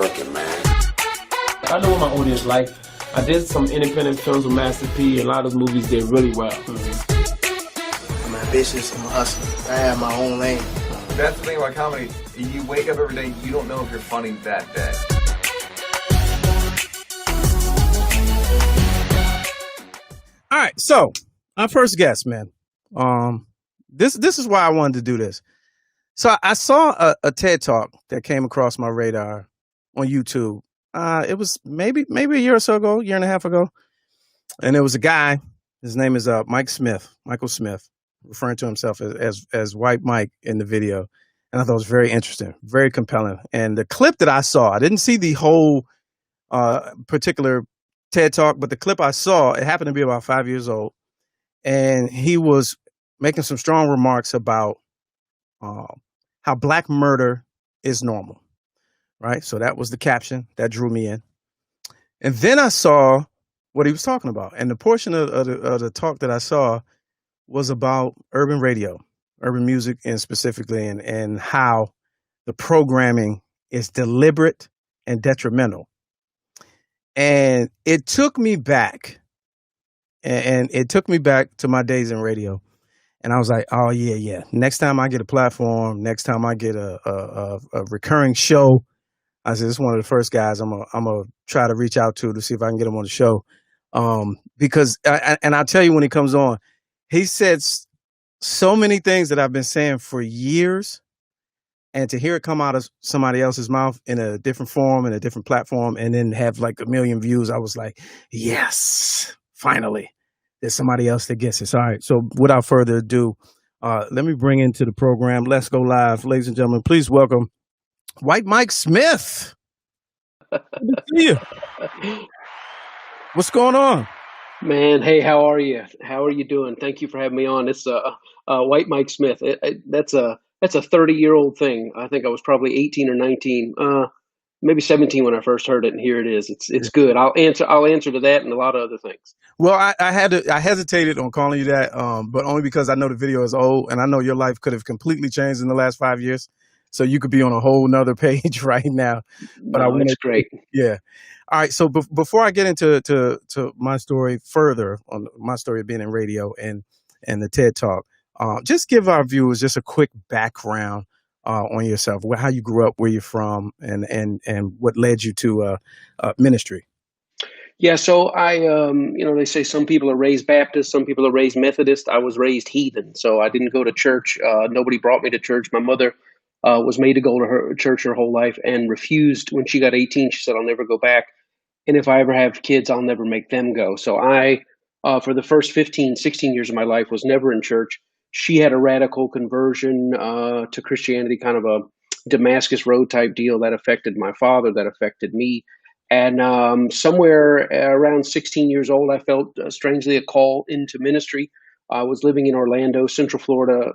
working, man. I know what my audience like. I did some independent films with Master P, and a lot of those movies did really well. I'm ambitious, I'm a hustler. I have my own lane. That's the thing about comedy. You wake up every day, you don't know if you're funny that day. All right, so our first guest, man. This is why I wanted to do this. So I saw a TED Talk that came across my radar on YouTube. It was maybe a year or so ago, year and a half ago, and there was a guy. His name is Michael Smith, referring to himself as White Mike in the video, and I thought it was very interesting, very compelling. And the clip that I saw, I didn't see the whole particular TED Talk, but the clip I saw, it happened to be about 5 years old, and he was making some strong remarks about how black murder is normal, right? So that was the caption that drew me in. And then I saw what he was talking about. And the portion of the talk that I saw was about urban radio, urban music, and specifically, and how the programming is deliberate and detrimental. And it took me back, and it took me back to my days in radio. And I was like, oh, yeah. Next time I get a platform, next time I get a recurring show, I said, this is one of the first guys I'm gonna try to reach out to see if I can get him on the show. Because I'll tell you when he comes on, he said so many things that I've been saying for years, and to hear it come out of somebody else's mouth in a different form, in a different platform, and then have like 1 million views, I was like, yes, finally. There's somebody else that gets it. All right. So without further ado, let me bring into the program. Let's go live. Ladies and gentlemen, please welcome White Mike Smith. Good to see you. What's going on? Man, hey, how are you? How are you doing? Thank you for having me on. It's White Mike Smith. That's a 30-year-old thing. I think I was probably 18 or 19. Maybe 17 when I first heard it, and here it is. It's good. I'll answer to that and a lot of other things. Well, I hesitated on calling you that, but only because I know the video is old, and I know your life could have completely changed in the last 5 years. So you could be on a whole nother page right now. But that's great. Yeah. All right. So before I get into to my story further, on my story of being in radio and the TED Talk, just give our viewers just a quick background on yourself, how you grew up, where you're from, and what led you to ministry. Yeah, so I, they say some people are raised Baptist, some people are raised Methodist. I was raised heathen, so I didn't go to church. Nobody brought me to church. My mother was made to go to her church her whole life and refused when she got 18. She said, I'll never go back. And if I ever have kids, I'll never make them go. So I, for the first 15, 16 years of my life, was never in church. She had a radical conversion to Christianity, kind of a Damascus Road type deal that affected my father, that affected me. And somewhere around 16 years old, I felt strangely a call into ministry. I was living in Orlando, Central Florida,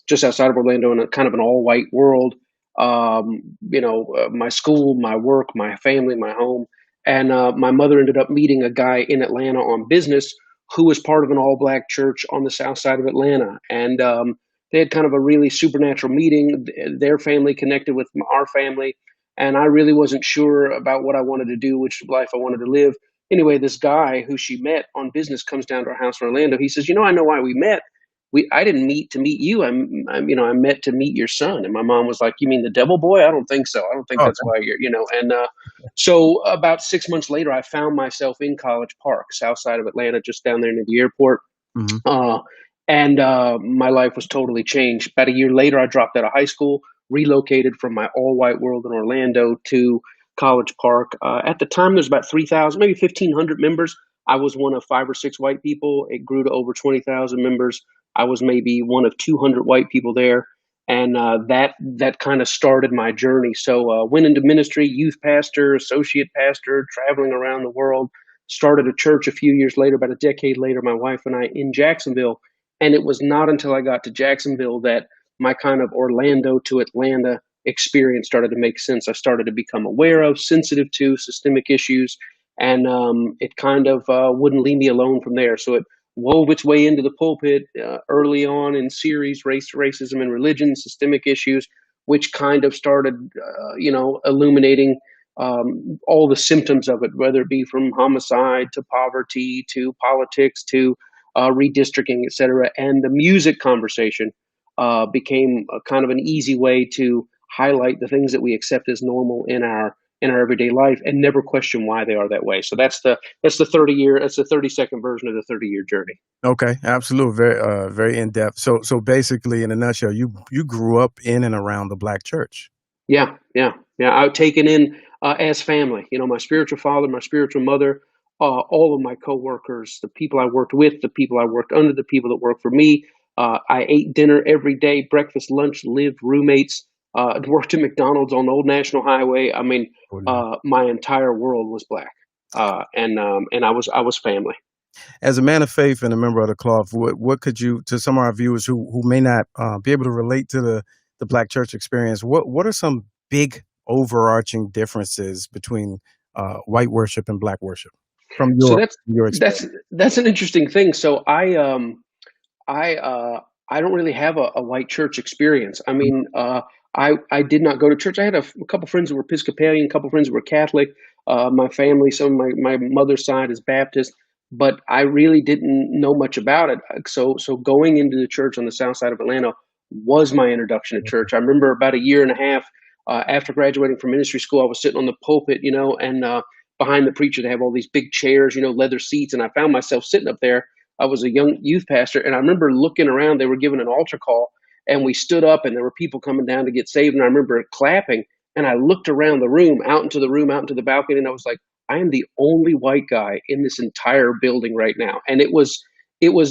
just outside of Orlando, in a kind of an all-white world. My school, my work, my family, my home. And my mother ended up meeting a guy in Atlanta on business who was part of an all-black church on the south side of Atlanta. And they had kind of a really supernatural meeting. Their family connected with our family. And I really wasn't sure about what I wanted to do, which life I wanted to live. Anyway, this guy who she met on business comes down to our house in Orlando. He says, I know why we met. I didn't meet to meet you. I met to meet your son. And my mom was like, you mean the devil boy? I don't think so. I don't think that's why you're, And so about 6 months later, I found myself in College Park, south side of Atlanta, just down there near the airport. Mm-hmm. And my life was totally changed. About a year later, I dropped out of high school, relocated from my all-white world in Orlando to College Park. At the time, there's about 3,000, maybe 1,500 members. I was one of 5 or 6 white people. It grew to over 20,000 members. I was maybe one of 200 white people there. And that kind of started my journey. So went into ministry, youth pastor, associate pastor, traveling around the world, started a church a few years later, about a decade later, my wife and I, in Jacksonville. And it was not until I got to Jacksonville that my kind of Orlando to Atlanta experience started to make sense. I started to become aware of, sensitive to systemic issues, and it kind of wouldn't leave me alone from there. So it wove its way into the pulpit early on in series, racism and religion, systemic issues, which kind of started, illuminating all the symptoms of it, whether it be from homicide to poverty to politics to redistricting, et cetera. And the music conversation became a kind of an easy way to highlight the things that we accept as normal in our everyday life and never question why they are that way. So that's the 30-second version of the 30-year journey. Okay, absolutely, very in depth. So basically, in a nutshell, you grew up in and around the Black church. Yeah. I've taken in as family. My spiritual father, my spiritual mother, all of my coworkers, the people I worked with, the people I worked under, the people that worked for me. I ate dinner every day, breakfast, lunch, lived roommates. Worked at McDonald's on the Old National Highway. I mean, my entire world was Black, and I was family. As a man of faith and a member of the cloth, what could you, to some of our viewers who may not be able to relate to the Black church experience, what are some big overarching differences between white worship and Black worship from your experience? That's an interesting thing. So I don't really have a white church experience. I mean, I did not go to church. I had a couple friends who were Episcopalian, a couple friends who were Catholic. My family, some of my mother's side is Baptist, but I really didn't know much about it. So going into the church on the south side of Atlanta was my introduction to church. I remember about a year and a half after graduating from ministry school, I was sitting on the pulpit, and behind the preacher, they have all these big chairs, leather seats, and I found myself sitting up there. I was a young youth pastor, and I remember looking around. They were giving an altar call, and we stood up, and there were people coming down to get saved, and I remember clapping, and I looked around the room, out into the balcony, and I was like, I am the only white guy in this entire building right now. And it was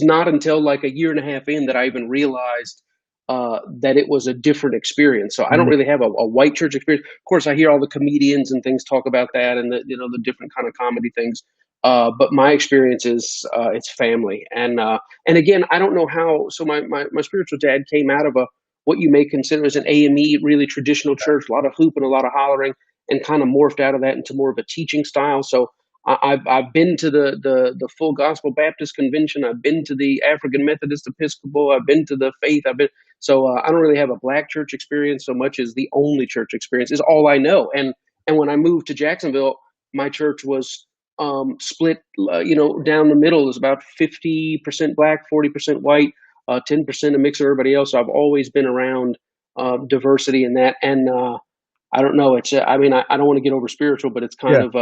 not until like a year and a half in that I even realized that it was a different experience. So I don't really have a white church experience. Of course, I hear all the comedians and things talk about that, and the different kind of comedy things. But my experience is it's family, and again, I don't know how. So my spiritual dad came out of what you may consider as an AME, really traditional church, a lot of hooping, a lot of hollering, and kind of morphed out of that into more of a teaching style. So I've been to the Full Gospel Baptist Convention. I've been to the African Methodist Episcopal. I've been to the Faith. So I don't really have a Black church experience so much as the only church experience is all I know. And when I moved to Jacksonville, my church was split, down the middle. It was about 50% Black, 40% white, 10% a mix of everybody else. So I've always been around diversity in that. And I don't know. It's I don't want to get over spiritual, but it's kind of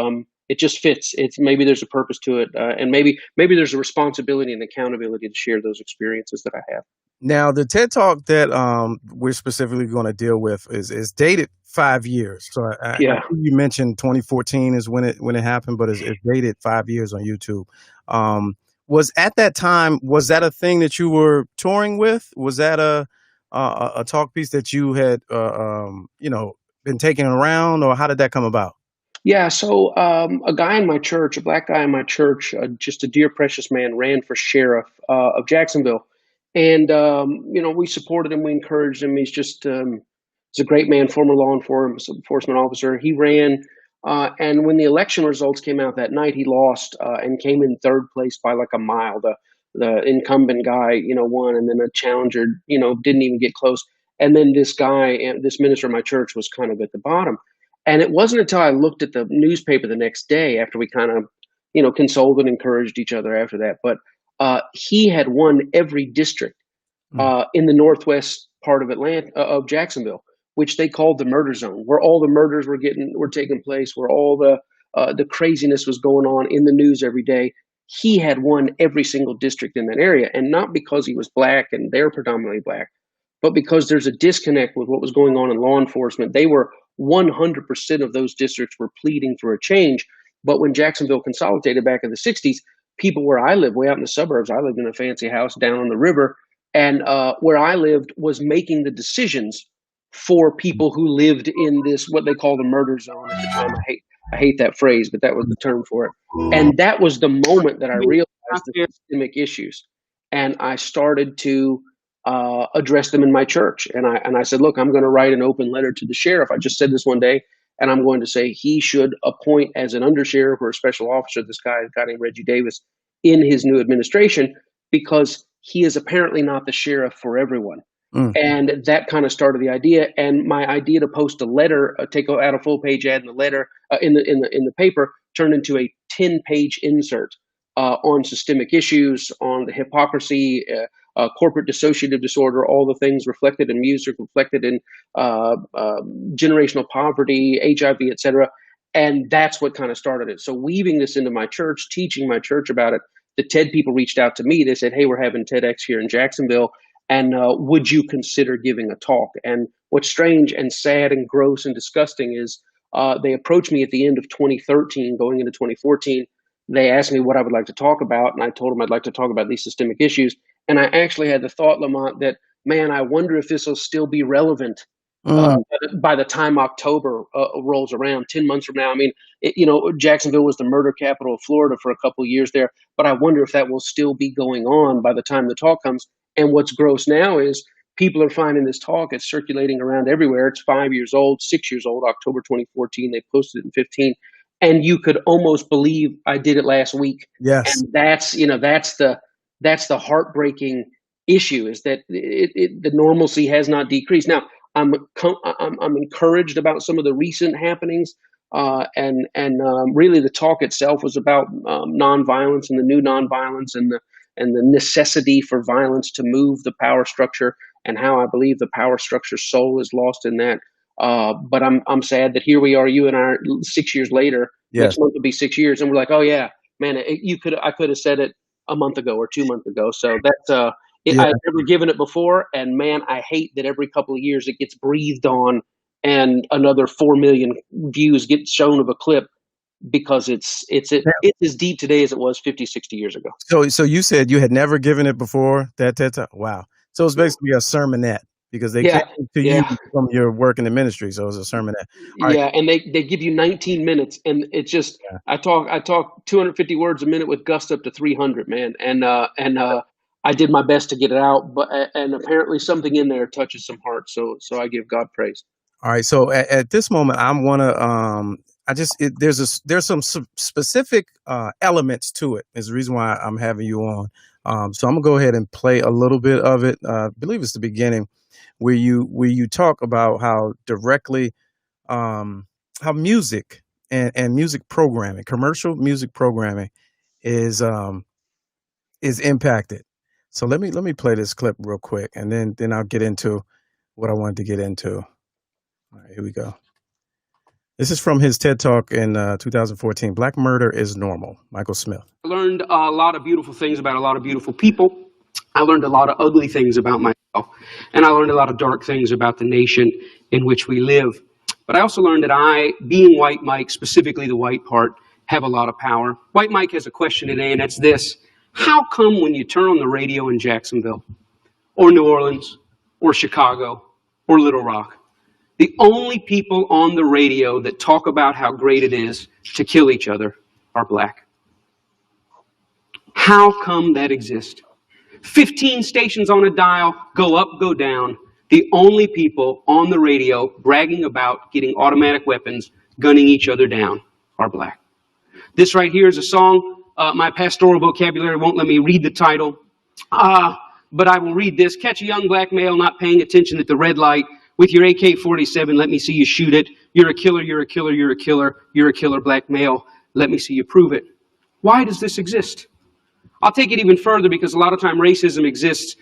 it just fits. It's maybe there's a purpose to it, and maybe there's a responsibility and accountability to share those experiences that I have. Now, the TED Talk that we're specifically going to deal with is dated 5 years. So I think you mentioned 2014 is when it happened, but it's dated 5 years on YouTube. Was at that time, was that a thing that you were touring with? Was that a talk piece that you had been taking around, or how did that come about? Yeah, so a guy in my church, a Black guy in my church, just a dear precious man, ran for sheriff of Jacksonville. And, we supported him. We encouraged him. He's just he's a great man, former law enforcement officer. He ran. And when the election results came out that night, he lost and came in third place by like a mile. The incumbent guy, won, and then a challenger, didn't even get close. And then this guy, this minister of my church, was kind of at the bottom. And it wasn't until I looked at the newspaper the next day after we kind of, consoled and encouraged each other after that. But he had won every district in the northwest part of of Jacksonville, which they called the murder zone, where all the murders were taking place, where all the craziness was going on in the news every day. He had won every single district in that area, and not because he was Black and they're predominantly Black, but because there's a disconnect with what was going on in law enforcement. They were 100% of those districts were pleading for a change. But when Jacksonville consolidated back in the 60s, people where I lived, way out in the suburbs, I lived in a fancy house down on the river, and where I lived was making the decisions for people who lived in this, what they call the murder zone at the time. I hate that phrase, but that was the term for it. And that was the moment that I realized the systemic issues. And I started to address them in my church. And I said, look, I'm going to write an open letter to the sheriff. I just said this one day, and I'm going to say he should appoint as an undersheriff or a special officer this guy named Reggie Davis in his new administration, because he is apparently not the sheriff for everyone. Mm. And that kind of started the idea. And my idea to post a letter, take out a full page ad in the letter in the paper, turned into a 10-page insert on systemic issues, on the hypocrisy, corporate dissociative disorder, all the things reflected in music, reflected in generational poverty, HIV, etc. And that's what kind of started it. So weaving this into my church, teaching my church about it, the TED people reached out to me. They said, hey, we're having TEDx here in Jacksonville, and would you consider giving a talk? And what's strange and sad and gross and disgusting is they approached me at the end of 2013, going into 2014. They asked me what I would like to talk about, and I told them I'd like to talk about these systemic issues. And I actually had the thought, Lamont, that, man, I wonder if this will still be relevant by the time October rolls around, 10 months from now. I mean, Jacksonville was the murder capital of Florida for a couple of years there, but I wonder if that will still be going on by the time the talk comes. And what's gross now is people are finding this talk. It's circulating around everywhere. It's 5 years old, 6 years old, October 2014. They posted it in 15. And you could almost believe I did it last week. Yes. And that's the heartbreaking issue, is that the normalcy has not decreased. Now, I'm encouraged about some of the recent happenings, and really the talk itself was about nonviolence and the new nonviolence and the necessity for violence to move the power structure, and how I believe the power structure's soul is lost in that. But I'm sad that here we are, you and I, 6 years later. Yes. Next month will be 6 years, and we're like, oh yeah, man, I could have said it a month ago or 2 months ago. So that's I've never given it before, and man, I hate that every couple of years it gets breathed on, and another 4 million views get shown of a clip, because it's as deep today as it was 50, 60 years ago. So you said you had never given it before that time? Wow. So it's basically a sermonette, because they came to you from your work in the ministry. So it's a sermonette. Yeah. And they give you 19 minutes, and it's just, I talk 250 words a minute with gust up to 300, man. And I did my best to get it out, and apparently something in there touches some hearts. So I give God praise. All right. So at this moment, I'm gonna there's some specific elements to it. Is the reason why I'm having you on. So I'm gonna go ahead and play a little bit of it. I believe it's the beginning, where you talk about how directly how music and music programming, commercial music programming, is impacted. So let me play this clip real quick, and then I'll get into what I wanted to get into. All right, here we go. This is from his TED Talk in 2014, Black Murder is Normal, Michael Smith. I learned a lot of beautiful things about a lot of beautiful people. I learned a lot of ugly things about myself, and I learned a lot of dark things about the nation in which we live. But I also learned that I, being White Mike, specifically the white part, have a lot of power. White Mike has a question today, and that's this. How come when you turn on the radio in Jacksonville, or New Orleans, or Chicago, or Little Rock, the only people on the radio that talk about how great it is to kill each other are black? How come that exists? 15 stations on a dial, go up, go down. The only people on the radio bragging about getting automatic weapons, gunning each other down, are black. This right here is a song. My pastoral vocabulary won't let me read the title, but I will read this. Catch a young black male not paying attention at the red light with your AK-47. Let me see you shoot it. You're a killer, you're a killer, you're a killer. You're a killer, black male. Let me see you prove it. Why does this exist? I'll take it even further, because a lot of time racism exists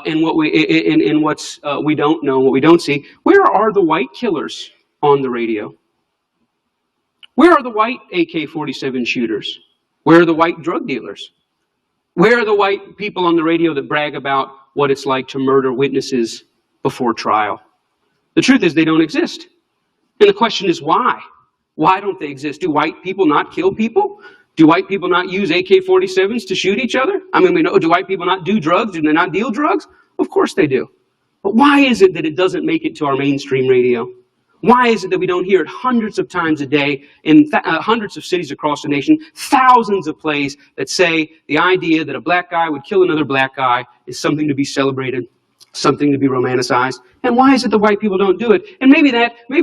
in what we don't know, what we don't see. Where are the white killers on the radio? Where are the white AK-47 shooters? Where are the white drug dealers? Where are the white people on the radio that brag about what it's like to murder witnesses before trial? The truth is they don't exist. And the question is why? Why don't they exist? Do white people not kill people? Do white people not use AK-47s to shoot each other? I mean, do white people not do drugs? Do they not deal drugs? Of course they do. But why is it that it doesn't make it to our mainstream radio? Why is it that we don't hear it hundreds of times a day in hundreds of cities across the nation, thousands of plays that say the idea that a black guy would kill another black guy is something to be celebrated, something to be romanticized? And why is it that white people don't do it? And maybe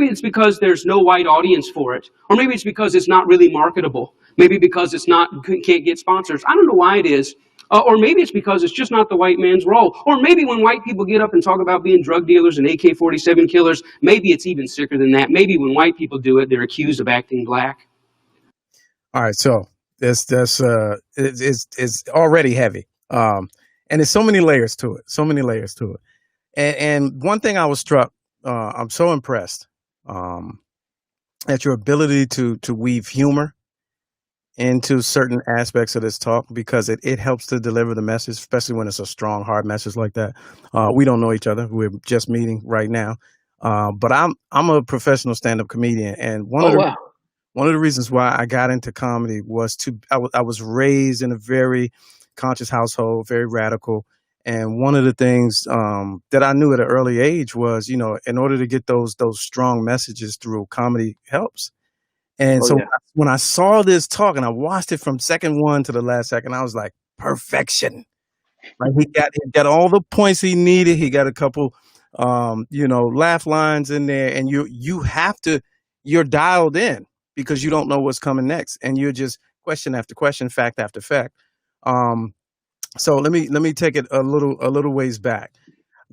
it's because there's no white audience for it. Or maybe it's because it's not really marketable. Maybe because can't get sponsors. I don't know why it is. Or maybe it's because it's just not the white man's role. Or maybe when white people get up and talk about being drug dealers and AK-47 killers, maybe it's even sicker than that. Maybe when white people do it, they're accused of acting black. All right, so it's already heavy, and there's so many layers to it, And one thing I was struck, I'm so impressed at your ability to weave humor into certain aspects of this talk, because it helps to deliver the message, especially when it's a strong, hard message like that. We don't know each other; we're just meeting right now. But I'm a professional stand-up comedian, and one of the reasons why I got into comedy was I was raised in a very conscious household, very radical. And one of the things that I knew at an early age was, in order to get those strong messages through, comedy helps. And when I saw this talk and I watched it from second one to the last second, I was like, perfection. Like he got all the points he needed. He got a couple, laugh lines in there, and you're dialed in, because you don't know what's coming next, and you're just question after question, fact after fact. So let me take it a little ways back.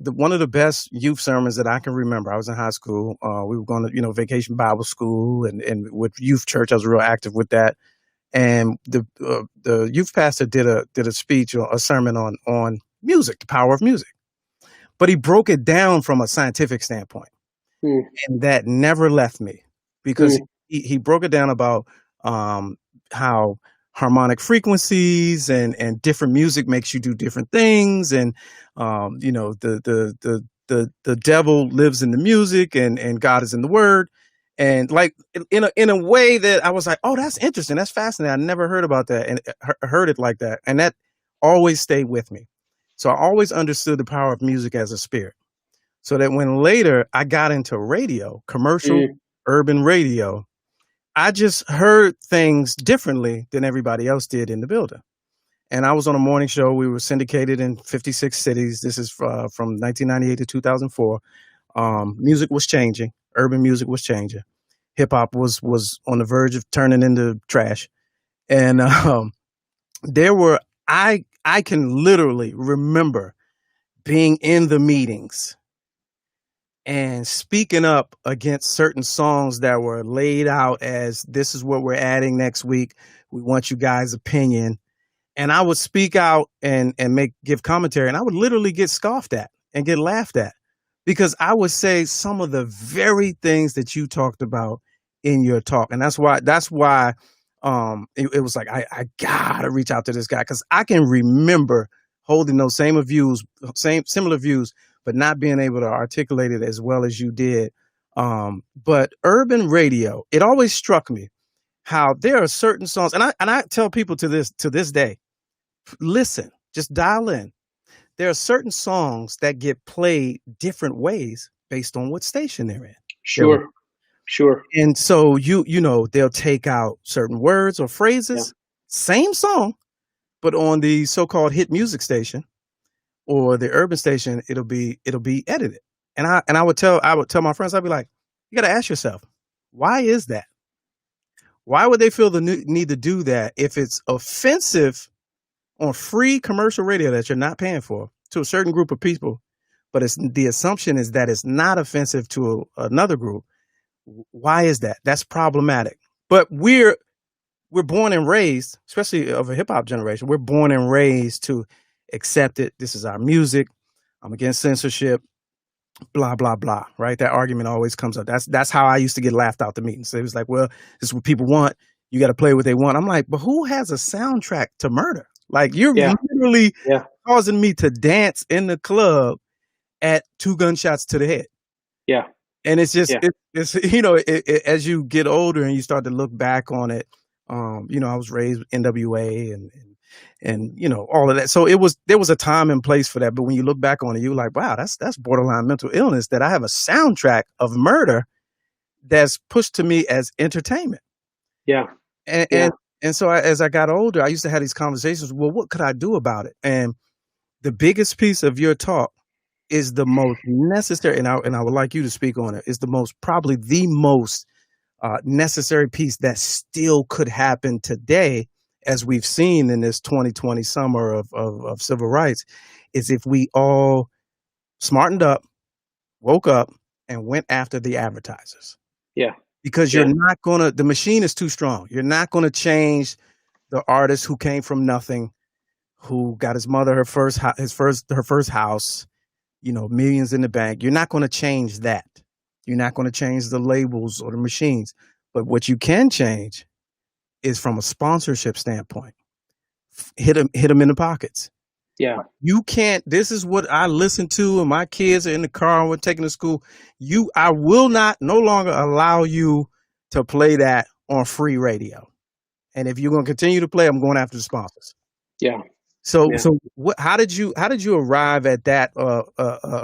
One of the best youth sermons that I can remember, I was in high school. We were going to vacation Bible school, and with youth church, I was real active with that. And the youth pastor did a speech or a sermon on music, the power of music, but he broke it down from a scientific standpoint, and that never left me, because he broke it down about how harmonic frequencies and different music makes you do different things, and the devil lives in the music, and God is in the word, and like in a way that I was like, oh, that's interesting, that's fascinating. I never heard about that and heard it like that, and that always stayed with me. So I always understood the power of music as a spirit. So that when later I got into radio, commercial urban radio, I just heard things differently than everybody else did in the building. And I was on a morning show. We were syndicated in 56 cities. This is from 1998 to 2004. Music was changing. Urban music was changing. Hip hop was on the verge of turning into trash. And I can literally remember being in the meetings and speaking up against certain songs that were laid out as, this is what we're adding next week. We want you guys' opinion. And I would speak out and give commentary, and I would literally get scoffed at and get laughed at, because I would say some of the very things that you talked about in your talk. And that's why it was like, I gotta reach out to this guy, because I can remember holding those similar views, but not being able to articulate it as well as you did. But urban radio, it always struck me how there are certain songs, and I tell people to this day, listen, just dial in. There are certain songs that get played different ways based on what station they're in. Sure. And so they'll take out certain words or phrases, same song, but on the so-called hit music station or the urban station, it'll be edited. And I would tell my friends, I'd be like, you got to ask yourself, why is that? Why would they feel the need to do that if it's offensive on free commercial radio that you're not paying for to a certain group of people, but the assumption is that it's not offensive to another group? Why is that? That's problematic. But we're born and raised, especially of a hip hop generation, we're born and raised to accept it. This is our music. I'm against censorship, blah, blah, blah. Right. That argument always comes up. That's how I used to get laughed out the meetings. So it was like, well, this is what people want. You got to play what they want. I'm like, but who has a soundtrack to murder? Like, you're literally causing me to dance in the club at 2 gunshots to the head. Yeah. And it's just, it's as you get older and you start to look back on it, I was raised with NWA and all of that. So there was a time and place for that. But when you look back on it, you're like, wow, that's borderline mental illness, that I have a soundtrack of murder that's pushed to me as entertainment. Yeah. And so as I got older, I used to have these conversations. Well, what could I do about it? And the biggest piece of your talk is the most necessary, and I would like you to speak on it, is probably the most necessary piece that still could happen today as we've seen in this 2020 summer of civil rights, is if we all smartened up, woke up, and went after the advertisers. Yeah. Because Yeah. you're not gonna, the machine is too strong. You're not gonna change the artist who came from nothing, who got his mother her first house, you know, millions in the bank. You're not gonna change that. You're not gonna change the labels or the machines. But what you can change is from a sponsorship standpoint. Hit them in the pockets. Yeah. You can't. This is what I listen to, and my kids are in the car and we're taking to school. I will no longer allow you to play that on free radio. And if you're going to continue to play, I'm going after the sponsors. Yeah. So, Yeah. how did you arrive at that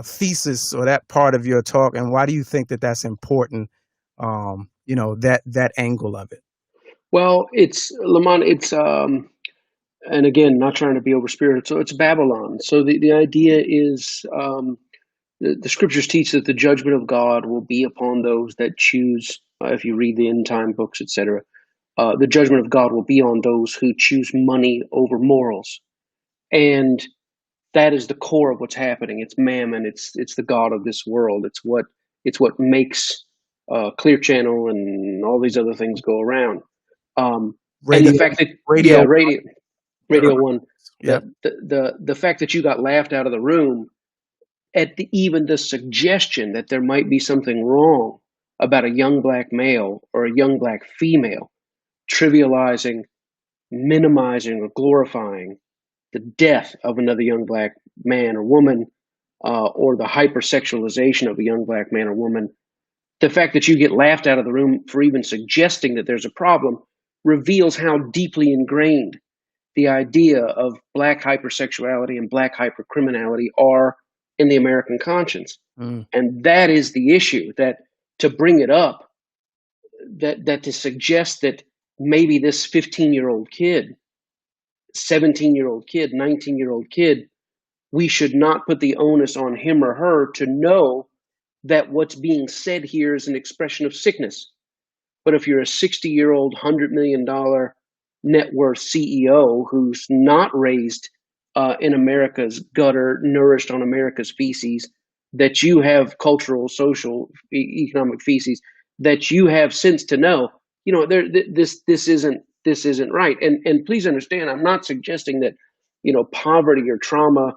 thesis or that part of your talk, and why do you think that that's important? You know, that angle of it. Well, it's Lamont. It's and again, not trying to be over spirited. So it's Babylon. So the idea is the scriptures teach that the judgment of God will be upon those that choose. If you read the end time books, etc., the judgment of God will be on those who choose money over morals, and that is the core of what's happening. It's mammon. It's the god of this world. It's what makes Clear Channel and all these other things go around. And the fact that Radio One, Yeah. the fact that you got laughed out of the room at even the suggestion that there might be something wrong about a young black male or a young black female, trivializing, minimizing, or glorifying the death of another young black man or woman, or the hypersexualization of a young black man or woman. The fact that you get laughed out of the room for even suggesting that there's a problem reveals how deeply ingrained the idea of black hypersexuality and black hypercriminality are in the American conscience. Mm. And that is the issue, that to bring it up, that to suggest that maybe this 15-year-old kid, 17-year-old kid, 19-year-old kid, we should not put the onus on him or her to know that what's being said here is an expression of sickness. But if you're a 60-year-old, $100 million net worth CEO who's not raised in America's gutter, nourished on America's feces, that you have cultural, social, economic feces, that you have sense to know, you know, this isn't right. And please understand, I'm not suggesting that, you know, poverty or trauma,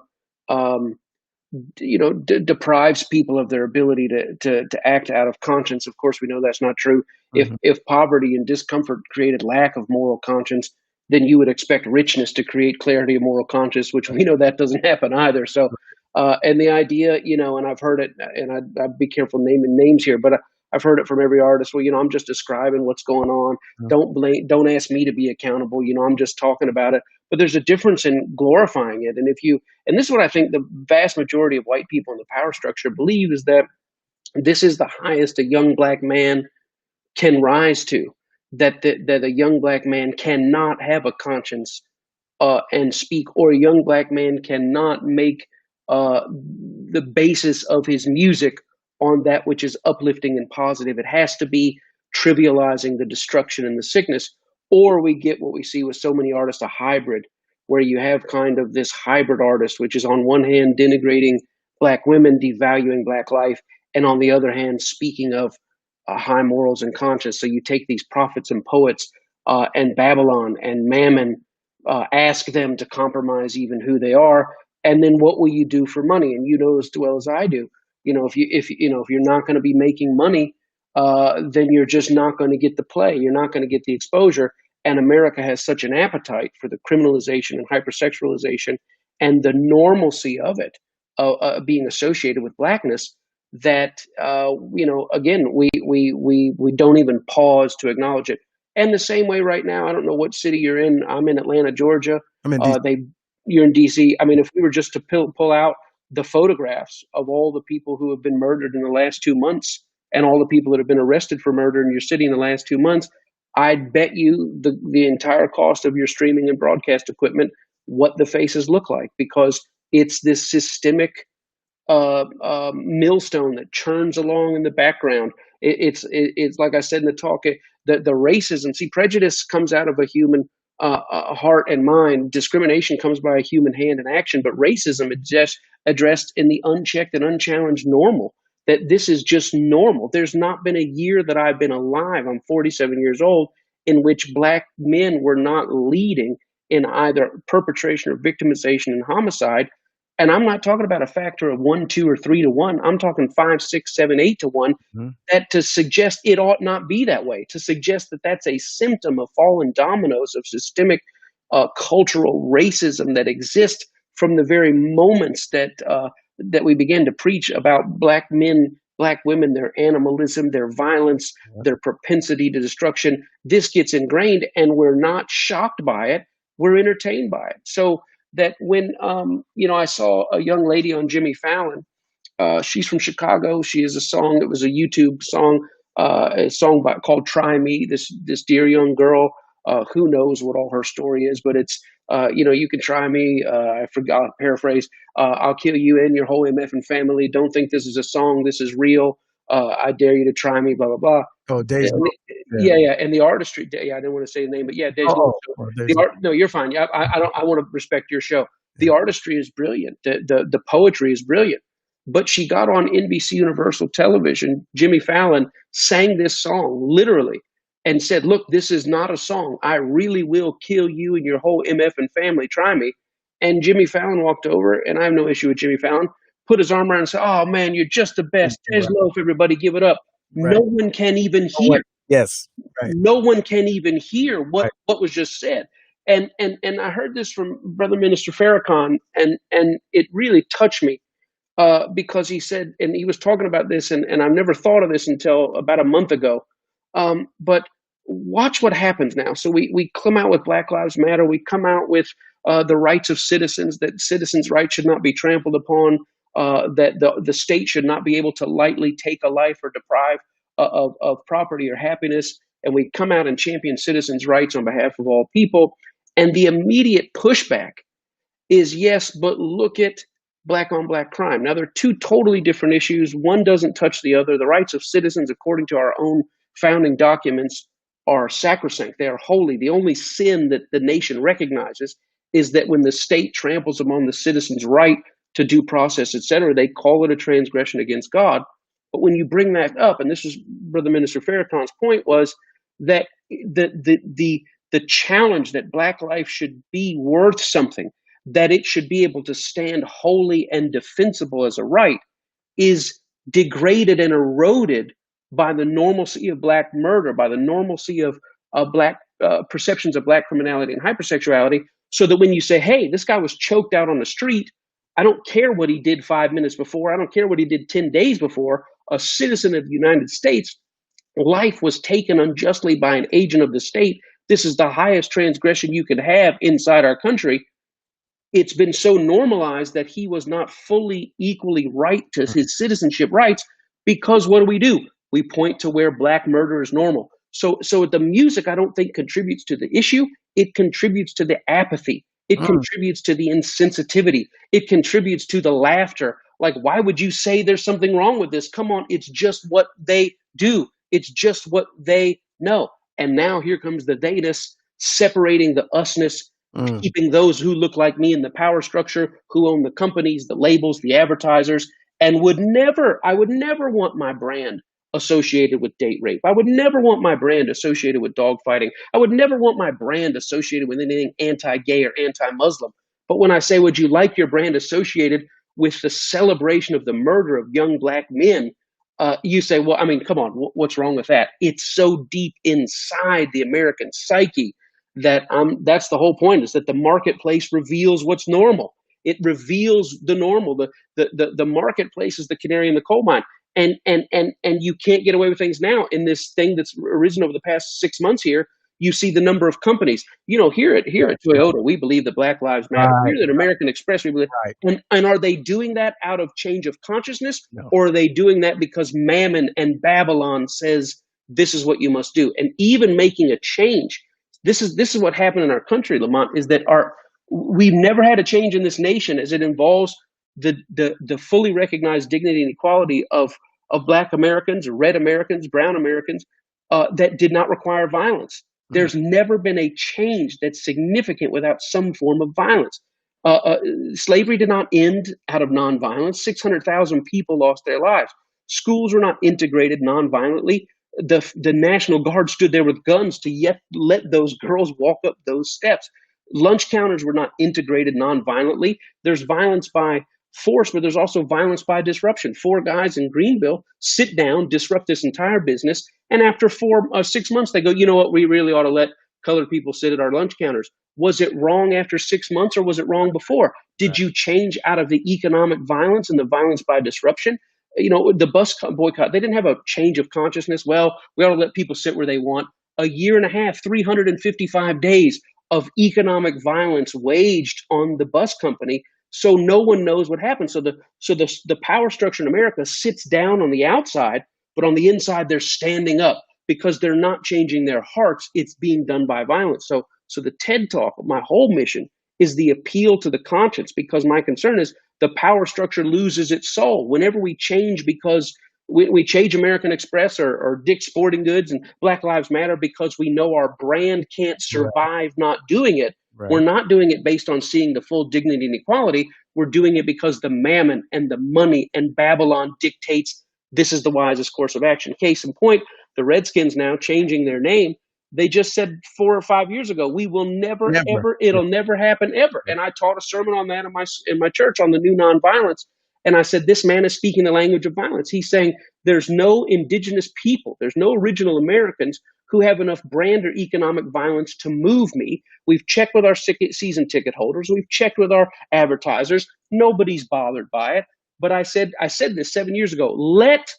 deprives people of their ability to act out of conscience. Of course, we know that's not true. Mm-hmm. If poverty and discomfort created lack of moral conscience, then you would expect richness to create clarity of moral conscience, which we know that doesn't happen either. So, and the idea, you know, and I've heard it, and I'd be careful naming names here, but I've heard it from every artist. Well, you know, I'm just describing what's going on. Mm-hmm. Don't ask me to be accountable. You know, I'm just talking about it. But there's a difference in glorifying it. And this is what I think the vast majority of white people in the power structure believe, is that this is the highest a young black man can rise to, that a young black man cannot have a conscience and speak, or a young black man cannot make the basis of his music on that which is uplifting and positive. It has to be trivializing the destruction and the sickness, or we get what we see with so many artists, a hybrid, where you have kind of this hybrid artist, which is on one hand denigrating black women, devaluing black life, and on the other hand speaking of high morals and conscience. So you take these prophets and poets and Babylon and Mammon, ask them to compromise even who they are, and then what will you do for money? And you know as well as I do, you know, if you're not going to be making money, then you're just not going to get the play. You're not going to get the exposure. And America has such an appetite for the criminalization and hypersexualization and the normalcy of it being associated with blackness, that again, we don't even pause to acknowledge it. And the same way right now, I don't know what city you're in. I'm in Atlanta, Georgia. I'm in DC. You're in DC. I mean, if we were just to pull out the photographs of all the people who have been murdered in the last 2 months and all the people that have been arrested for murder in your city in the last 2 months, I'd bet you the entire cost of your streaming and broadcast equipment, what the faces look like, because it's this systemic millstone that churns along in the background. It's like I said in the talk, the racism. See, prejudice comes out of a human heart and mind. Discrimination comes by a human hand and action, but racism is just addressed in the unchecked and unchallenged normal. That this is just normal. There's not been a year that I've been alive, I'm 47 years old, in which black men were not leading in either perpetration or victimization and homicide. And I'm not talking about a factor of 1, 2, or 3 to 1. I'm talking 5, 6, 7, 8 to 1. Mhm. That to suggest it ought not be that way, to suggest that that's a symptom of fallen dominoes of systemic cultural racism that exists from the very moments that we began to preach about black men, black women, their animalism, their violence, their propensity to destruction. This gets ingrained, and we're not shocked by it. We're entertained by it. So that when I saw a young lady on Jimmy Fallon. She's from Chicago. She has a song. It was a YouTube song, called "Try Me." This dear young girl. Who knows what all her story is, but it's you can try me. I forgot, paraphrase. I'll kill you and your whole MF family. Don't think this is a song. This is real. I dare you to try me. Blah blah blah. Oh, Days. Yeah, and the artistry. Yeah, I didn't want to say the name, but yeah, Days. No, you're fine. Yeah, I don't. I want to respect your show. The artistry is brilliant. The poetry is brilliant. But she got on NBC Universal Television. Jimmy Fallon sang this song literally and said, "Look, this is not a song. I really will kill you and your whole MF family. Try me." And Jimmy Fallon walked over, and I have no issue with Jimmy Fallon. Put his arm around and said, "Oh man, you're just the best. There's loaf, everybody, give it up." Right. No one can even hear. Yes. Right. No one can even hear what was just said. And I heard this from Brother Minister Farrakhan, and it really touched me. Because he said, and he was talking about this, and I've never thought of this until about a month ago. But watch what happens now. So we come out with Black Lives Matter. We come out with the rights of citizens, that citizens' rights should not be trampled upon, that the state should not be able to lightly take a life or deprive of property or happiness. And we come out and champion citizens' rights on behalf of all people. And the immediate pushback is, yes, but look at black on black crime. Now, there are two totally different issues. One doesn't touch the other. The rights of citizens, according to our own founding documents, are sacrosanct. They are holy. The only sin that the nation recognizes is that when the state tramples upon the citizen's right to due process, etc., they call it a transgression against God. But when you bring that up, and this is Brother Minister Farrakhan's point, was that the challenge that black life should be worth something, that it should be able to stand holy and defensible as a right, is degraded and eroded by the normalcy of black murder, by the normalcy of black perceptions of black criminality and hypersexuality, so that when you say, hey, this guy was choked out on the street, I don't care what he did 5 minutes before, I don't care what he did 10 days before, a citizen of the United States, life was taken unjustly by an agent of the state. This is the highest transgression you could have inside our country. It's been so normalized that he was not fully equally right to his citizenship rights, because what do? We point to where black murder is normal. So the music, I don't think, contributes to the issue. It contributes to the apathy. It contributes to the insensitivity. It contributes to the laughter. Like, why would you say there's something wrong with this? Come on, it's just what they do. It's just what they know. And now here comes the theyness, separating the usness, keeping those who look like me in the power structure, who own the companies, the labels, the advertisers, and I would never want my brand associated with date rape. I would never want my brand associated with dogfighting. I would never want my brand associated with anything anti-gay or anti-Muslim. But when I say, would you like your brand associated with the celebration of the murder of young black men, you say, well, I mean, come on, what's wrong with that? It's so deep inside the American psyche that that's the whole point, is that the marketplace reveals what's normal. It reveals the normal. The marketplace is the canary in the coal mine. And you can't get away with things now. In this thing that's arisen over the past 6 months here, you see the number of companies. Here at Toyota, we believe that Black Lives Matter. Here at American Express, we believe. And are they doing that out of change of consciousness, or are they doing that because Mammon and Babylon says this is what you must do? And even making a change. This is what happened in our country, Lamont, is that we've never had a change in this nation as it involves the fully recognized dignity and equality of Black Americans, red Americans, brown Americans, that did not require violence. There's never been a change that's significant without some form of violence. Slavery did not end out of nonviolence. 600,000 people lost their lives. Schools were not integrated nonviolently. The National Guard stood there with guns to yet let those girls walk up those steps. Lunch counters were not integrated nonviolently. There's violence by force, but there's also violence by disruption. 4 guys in Greenville sit down, disrupt this entire business, and after 6 months, they go, you know what, we really ought to let colored people sit at our lunch counters. Was it wrong after 6 months, or was it wrong before? Did you change out of the economic violence and the violence by disruption? You know, the bus boycott, they didn't have a change of consciousness. Well, we ought to let people sit where they want. A year and a half, 355 days of economic violence waged on the bus company, so no one knows what happened. So the power structure in America sits down on the outside, but on the inside they're standing up because they're not changing their hearts. It's being done by violence. So the TED Talk, my whole mission is the appeal to the conscience, because my concern is the power structure loses its soul. Whenever we change because we change American Express or Dick's Sporting Goods and Black Lives Matter because we know our brand can't survive not doing it. Right. We're not doing it based on seeing the full dignity and equality. We're doing it because the mammon and the money and Babylon dictates this is the wisest course of action. Case in point, the Redskins now changing their name. They just said 4 or 5 years ago, we will never. Ever, it'll never happen ever. And I taught a sermon on that in my church on the new nonviolence. And I said, this man is speaking the language of violence. He's saying there's no indigenous people, there's no original Americans who have enough brand or economic violence to move me. We've checked with our season ticket holders. We've checked with our advertisers. Nobody's bothered by it. But I said this 7 years ago, let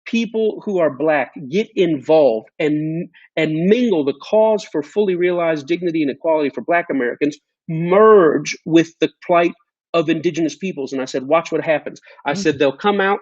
people who are Black get involved and mingle the cause for fully realized dignity and equality for Black Americans, merge with the plight of indigenous peoples. And I said, watch what happens. I said, they'll come out.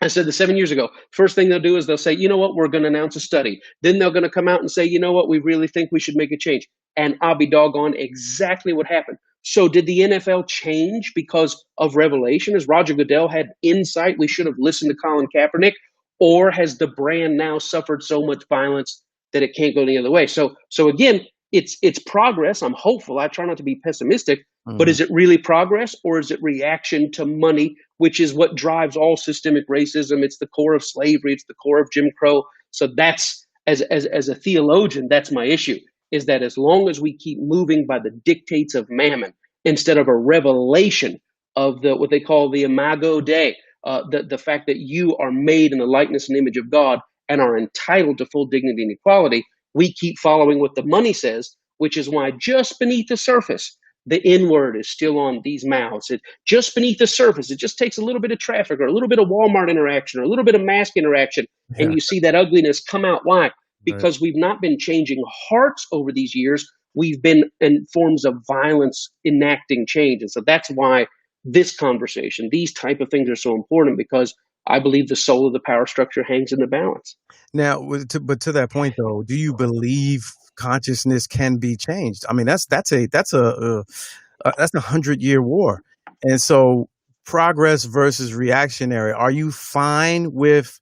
I said this 7 years ago. First thing they'll do is they'll say, you know what, we're going to announce a study. Then they're going to come out and say, you know what, we really think we should make a change. And I'll be doggone exactly what happened. So did the NFL change because of revelation? As Roger Goodell had insight, we should have listened to Colin Kaepernick? Or has the brand now suffered so much violence that it can't go any other way? So again, it's progress. I'm hopeful. I try not to be pessimistic, but is it really progress, or is it reaction to money, which is what drives all systemic racism? It's the core of slavery. It's the core of Jim Crow. So that's, as a theologian, that's my issue, is that as long as we keep moving by the dictates of mammon instead of a revelation of what they call the Imago Dei, the fact that you are made in the likeness and image of God and are entitled to full dignity and equality, we keep following what the money says, which is why just beneath the surface, the N-word is still on these mouths. Just beneath the surface, it just takes a little bit of traffic or a little bit of Walmart interaction or a little bit of mask interaction, and you see that ugliness come out. Why? Because we've not been changing hearts over these years. We've been in forms of violence enacting change. And so that's why this conversation, these type of things are so important, because I believe the soul of the power structure hangs in the balance. Now, but to that point, though, do you believe consciousness can be changed? I mean, that's a 100-year war, and so progress versus reactionary. Are you fine with,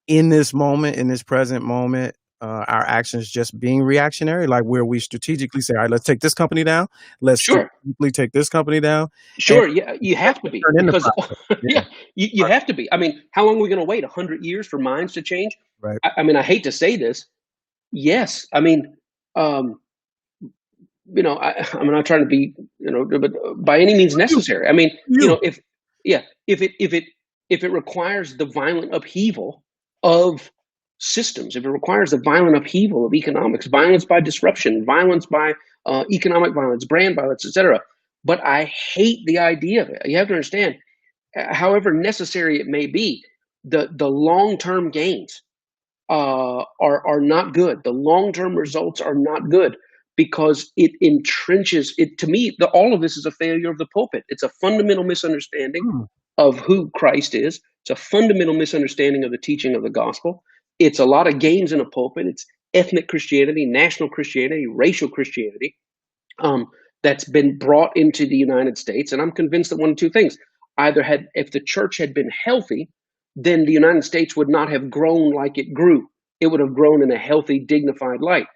in this moment, in this present moment, our actions just being reactionary, like where we strategically say, all right, let's take this company down. Let's strategically take this company down. Sure. Yeah. You have to be, because you have to be. I mean, how long are we going to wait? 100 years for minds to change? Right. I mean, I hate to say this. Yes. I mean, I'm not trying to be, but by any means necessary. I mean, if it requires the violent upheaval of systems, if it requires the violent upheaval of economics, violence by disruption, violence by economic violence, brand violence, etc. But I hate the idea of it. You have to understand, however necessary it may be, the long-term gains are not good. The long-term results are not good, because it entrenches it. To me, all of this is a failure of the pulpit. It's a fundamental misunderstanding of who Christ is. It's a fundamental misunderstanding of the teaching of the gospel. It's a lot of games in a pulpit. It's ethnic Christianity, national Christianity, racial Christianity that's been brought into the United States. And I'm convinced that one of two things. Either if the church had been healthy, then the United States would not have grown like it grew. It would have grown in a healthy, dignified light.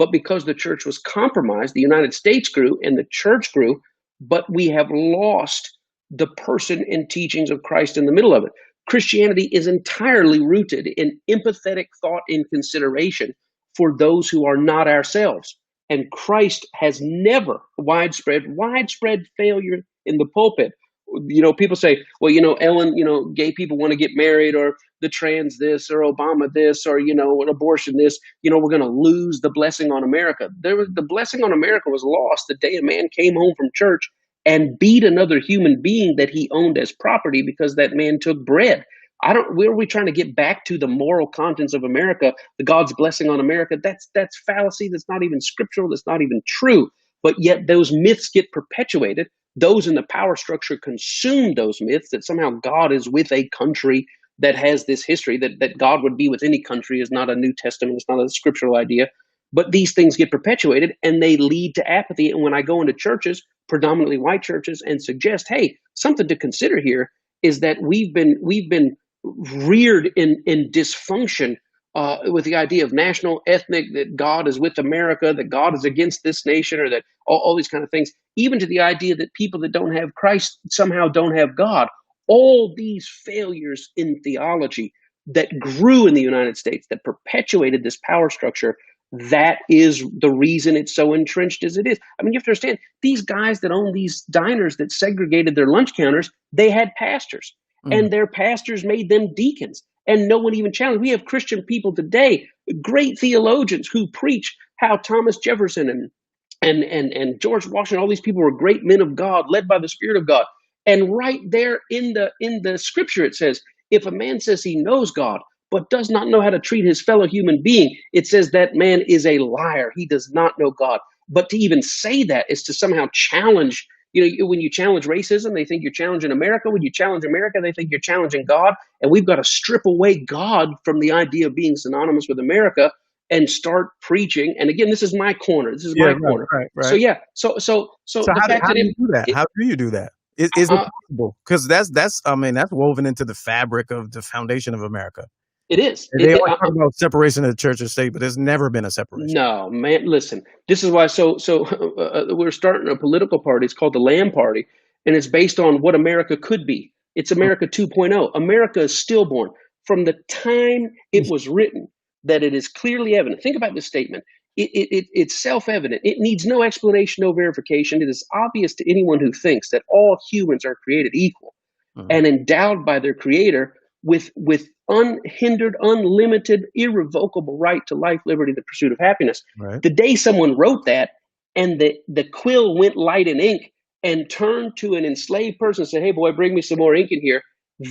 But because the church was compromised, the United States grew and the church grew, but we have lost the person and teachings of Christ in the middle of it. Christianity is entirely rooted in empathetic thought and consideration for those who are not ourselves. And Christ has never widespread failure in the pulpit. People say, well, Ellen, gay people want to get married, or the trans this, or Obama this, or, an abortion this, we're going to lose the blessing on America. The blessing on America was lost the day a man came home from church and beat another human being that he owned as property because that man took bread. Where are we trying to get back to the moral contents of America, the God's blessing on America? That's fallacy. That's not even scriptural. That's not even true. But yet those myths get perpetuated. Those in the power structure consume those myths that somehow God is with a country that has this history, that God would be with any country is not a New Testament. It's not a scriptural idea. But these things get perpetuated and they lead to apathy. And when I go into churches, predominantly white churches, and suggest, hey, something to consider here is that we've been reared in dysfunction with the idea of national, ethnic, that God is with America, that God is against this nation, or that all these kind of things, even to the idea that people that don't have Christ somehow don't have God. All these failures in theology that grew in the United States, that perpetuated this power structure, that is the reason it's so entrenched as it is. I mean, you have to understand, these guys that own these diners that segregated their lunch counters, they had pastors. And their pastors made them deacons, and no one even challenged. We have Christian people today, great theologians, who preach how Thomas Jefferson and George Washington, all these people were great men of God, led by the Spirit of God. And right there in the scripture, it says, if a man says he knows God, but does not know how to treat his fellow human being, it says that man is a liar. He does not know God. But to even say that is to somehow challenge. When you challenge racism, they think you're challenging America. When you challenge America, they think you're challenging God. And we've got to strip away God from the idea of being synonymous with America and start preaching. And again, this is my corner. This is my corner. Right. So yeah. So the fact how that do you do that? How do you do that? Is it possible? Because that's woven into the fabric of the foundation of America. It is. They always talk about separation of the church and state, but there's never been a separation. No, man, listen, this is why. So we're starting a political party. It's called the Lamb Party, and it's based on what America could be. It's America 2.0. America is stillborn. From the time it was written, that it is clearly evident. Think about this statement. It's self-evident. It needs no explanation, no verification. It is obvious to anyone who thinks that all humans are created equal and endowed by their Creator with unhindered, unlimited, irrevocable right to life, liberty, the pursuit of happiness. Right. The day someone wrote that and the quill went light in ink and turned to an enslaved person and said, hey, boy, bring me some more ink in here,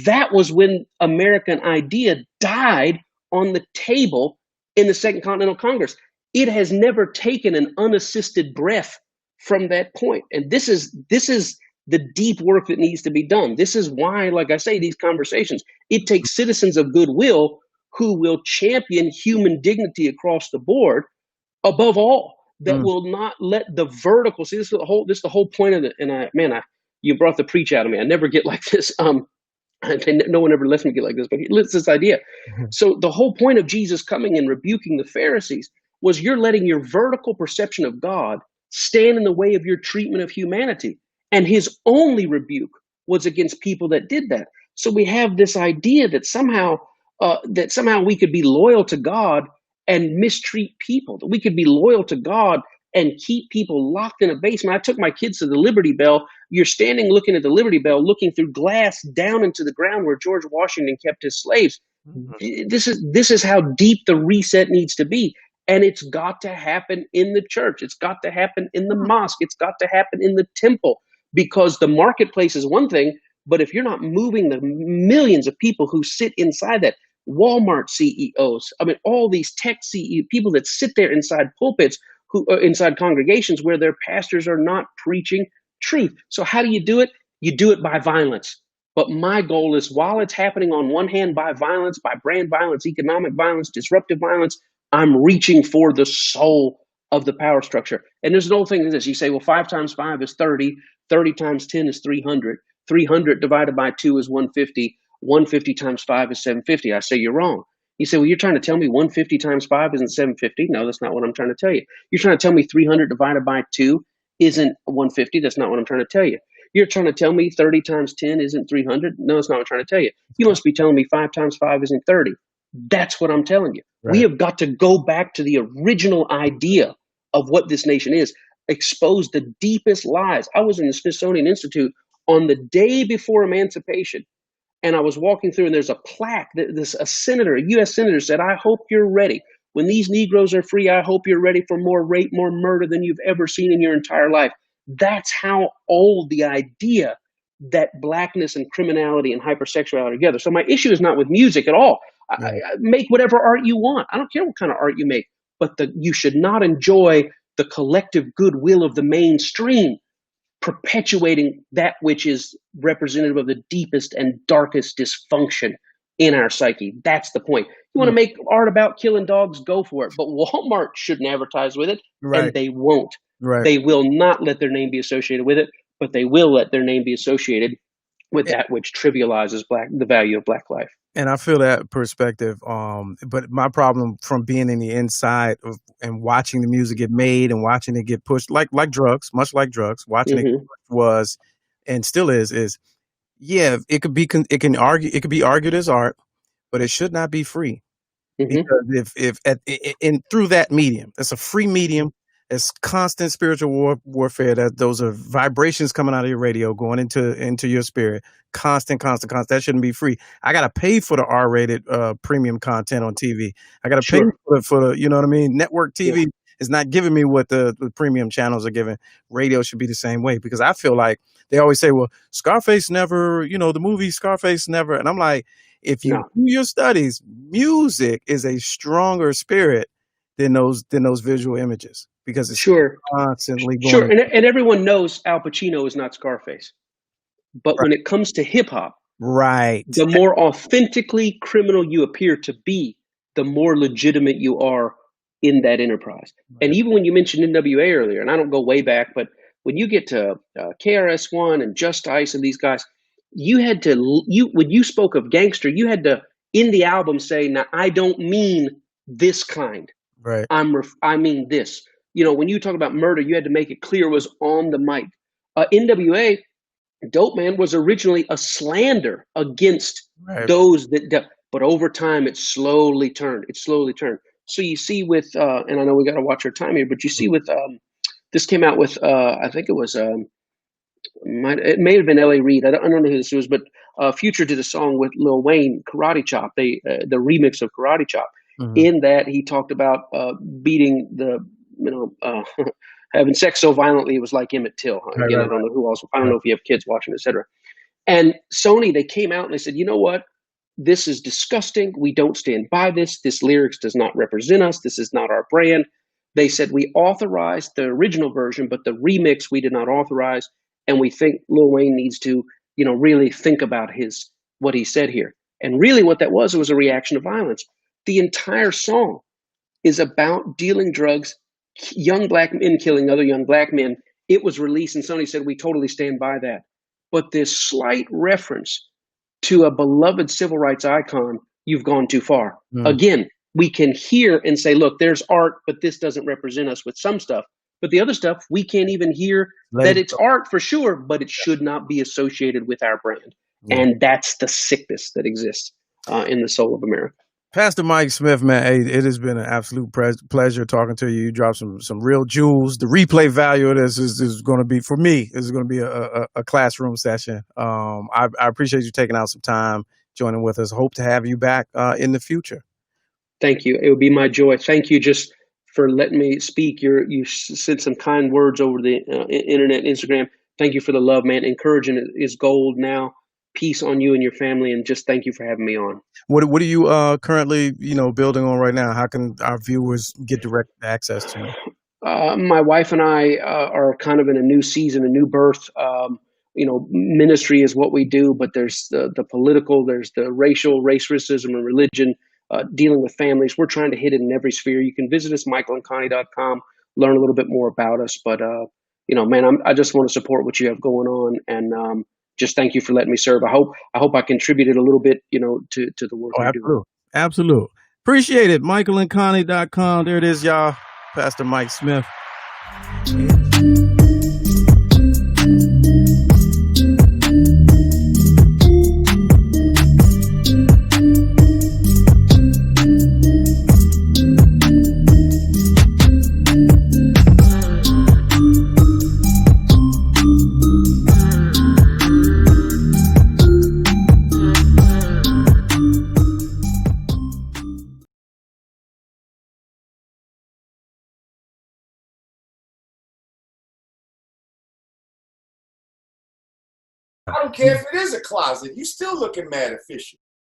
that was when American idea died on the table in the Second Continental Congress. It has never taken an unassisted breath from that point. And this is the deep work that needs to be done. This is why, like I say, these conversations, it takes citizens of goodwill who will champion human dignity across the board above all, that will not let the vertical, see, this is the whole point of it. And you brought the preach out of me. I never get like this. No one ever lets me get like this, but it's this idea. So the whole point of Jesus coming and rebuking the Pharisees was you're letting your vertical perception of God stand in the way of your treatment of humanity. And his only rebuke was against people that did that. So we have this idea that somehow we could be loyal to God and mistreat people, that we could be loyal to God and keep people locked in a basement. I took my kids to the Liberty Bell. You're standing looking at the Liberty Bell, looking through glass down into the ground where George Washington kept his slaves. This is how deep the reset needs to be. And it's got to happen in the church. It's got to happen in the mosque. It's got to happen in the temple. Because the marketplace is one thing, but if you're not moving the millions of people who sit inside that, Walmart CEOs, all these tech CEO people that sit there inside pulpits, who inside congregations where their pastors are not preaching truth. So how do you do it? You do it by violence. But my goal is, while it's happening on one hand by violence, by brand violence, economic violence, disruptive violence, I'm reaching for the soul of the power structure. And there's an old thing like this. You say, well, 5 times 5 is 30. 30 times 10 is 300. 300 divided by 2 is 150. 150 times 5 is 750. I say you're wrong. You say, well, you're trying to tell me 150 times 5 isn't 750. No, that's not what I'm trying to tell you. You're trying to tell me 300 divided by 2 isn't 150. That's not what I'm trying to tell you. You're trying to tell me 30 times 10 isn't 300. No, that's not what I'm trying to tell you. You must be telling me 5 times 5 isn't 30. That's what I'm telling you. Right. We have got to go back to the original idea of what this nation is, expose the deepest lies. I was in the Smithsonian Institute on the day before emancipation, and I was walking through, and there's a plaque that a senator, a U.S. senator, said, "I hope you're ready. When these Negroes are free, I hope you're ready for more rape, more murder than you've ever seen in your entire life." That's how old the idea that blackness and criminality and hypersexuality are together. So my issue is not with music at all. I make whatever art you want. I don't care what kind of art you make, but you should not enjoy the collective goodwill of the mainstream perpetuating that which is representative of the deepest and darkest dysfunction in our psyche. That's the point. You want to make art about killing dogs, go for it. But Walmart shouldn't advertise with it, and they won't. Right. They will not let their name be associated with it, but they will let their name be associated with that which trivializes the value of black life. And I feel that perspective. But my problem from being in the inside of and watching the music get made and watching it get pushed, like drugs, much like drugs, watching it was and still is yeah, it could be argued as art, but it should not be free. Because if through that medium, it's a free medium. It's constant spiritual warfare. That those are vibrations coming out of your radio, going into your spirit. Constant. That shouldn't be free. I gotta pay for the R-rated premium content on TV. I gotta pay for the, you know what I mean? Network TV is not giving me what the premium channels are giving. Radio should be the same way, because I feel like they always say, well, Scarface never, the movie Scarface never. And I'm like, if you do your studies, music is a stronger spirit than those visual images, because it's constantly going. Sure, and everyone knows Al Pacino is not Scarface. But when it comes to hip hop, the more authentically criminal you appear to be, the more legitimate you are in that enterprise. And even when you mentioned NWA earlier, and I don't go way back, but when you get to KRS-One and Just Ice and these guys, you had to, when you spoke of gangster, you had to, in the album, say, now, I don't mean this kind. Right. I mean this. When you talk about murder, you had to make it clear it was on the mic. NWA, Dope Man, was originally a slander against those that, but over time it slowly turned. So you see with, and I know we got to watch our time here, but you see with, this came out with, I think it was, it may have been L.A. Reid. I don't know who this was, but Future did a song with Lil Wayne, Karate Chop, the remix of Karate Chop. In that he talked about beating having sex so violently it was like Emmett Till. Again, I don't know who else. I don't know if you have kids watching, etc. And Sony, they came out and they said, you know what? This is disgusting. We don't stand by this. This lyrics does not represent us. This is not our brand. They said we authorized the original version, but the remix we did not authorize, and we think Lil Wayne needs to, really think about what he said here. And really, what that was, it was a reaction to violence. The entire song is about dealing drugs, young black men killing other young black men. It was released, and Sony said, we totally stand by that. But this slight reference to a beloved civil rights icon, you've gone too far. Again, we can hear and say, look, there's art, but this doesn't represent us with some stuff. But the other stuff, we can't even hear that it's art for sure, but it should not be associated with our brand. And that's the sickness that exists in the soul of America. Pastor Mike Smith, man, hey, it has been an absolute pleasure talking to you. You dropped some real jewels. The replay value of this is going to be, for me, is going to be a classroom session. I appreciate you taking out some time, joining with us. Hope to have you back in the future. Thank you. It would be my joy. Thank you just for letting me speak. You said some kind words over the internet, Instagram. Thank you for the love, man. Encouraging is gold now. Peace on you and your family, and just thank you for having me on. What are you currently building on right now? How can our viewers get direct access to you? My wife and I are kind of in a new season, a new birth. Ministry is what we do, but there's the political, there's the race racism, and religion, dealing with families. We're trying to hit it in every sphere. You can visit us, michaelandconnie.com, learn a little bit more about us. But man, I just want to support what you have going on, and just thank you for letting me serve. I hope I contributed a little bit, to the work you're doing. Absolutely. Appreciate it. MichaelAndConnie.com. There it is, y'all. Pastor Mike Smith. I don't care if it is a closet. You still looking mad official.